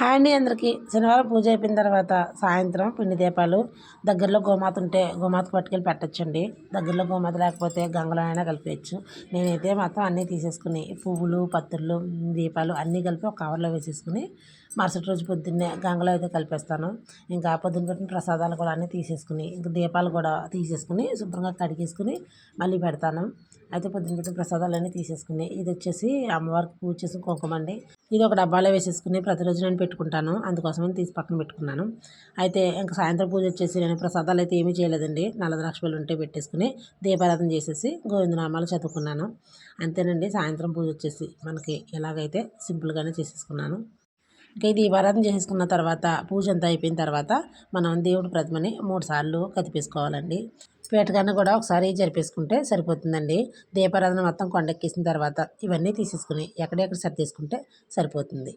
Hi అండి అందరికీ. శనివారం పూజ అయిపోయిన తర్వాత సాయంత్రం పిండి దీపాలు దగ్గరలో గోమాత ఉంటే గోమాతకు పట్టుకెళ్ళి పెట్టచ్చండి. దగ్గరలో గోమాత లేకపోతే గంగలో అయినా కలిపేయచ్చు. నేనైతే మొత్తం అన్నీ తీసేసుకుని పువ్వులు పత్రులు దీపాలు అన్నీ కలిపి ఒక కవర్లో వేసేసుకుని మరుసటి రోజు పొద్దున్నే గంగలో అయితే కలిపేస్తాను. ఇంకా పొద్దున్న పెట్టిన ప్రసాదాలు కూడా అన్నీ తీసేసుకుని ఇంకా దీపాలు కూడా తీసేసుకుని శుభ్రంగా కడిగేసుకుని మళ్ళీ పెడతాను. అయితే పొద్దున్న పెట్టిన ప్రసాదాలన్నీ తీసేసుకుని ఇది వచ్చేసి అమ్మవారికి పూజ చేసి కుంకుమ అండి. ఇది ఒక డబ్బాలో వేసేసుకుని ప్రతిరోజు నేను పెట్టుకుంటాను. అందుకోసమని తీసి పక్కన పెట్టుకున్నాను. అయితే ఇంకా సాయంత్రం పూజ వచ్చేసి నేను ప్రసాదాలు అయితే ఏమీ చేయలేదండి. నల్ల ద్రాక్షలు ఉంటే పెట్టేసుకుని దీపారాధన చేసేసి గోవిందనామాలు చదువుకున్నాను. అంతేనండి. సాయంత్రం పూజ వచ్చేసి మనకి ఎలాగైతే సింపుల్గానే చేసేసుకున్నాను. ఇంకా ఈ దీపారాధన చేసుకున్న తర్వాత పూజ అంతా అయిపోయిన తర్వాత మనం దేవుడి ప్రతిమని 3 సార్లు కదిపేసుకోవాలండి. పీటకన్నా కూడా ఒకసారి జరిపేసుకుంటే సరిపోతుందండి. దీపారాధన మొత్తం కొండెక్కేసిన తర్వాత ఇవన్నీ తీసేసుకుని ఎక్కడెక్కడ సర్దేసుకుంటే సరిపోతుంది.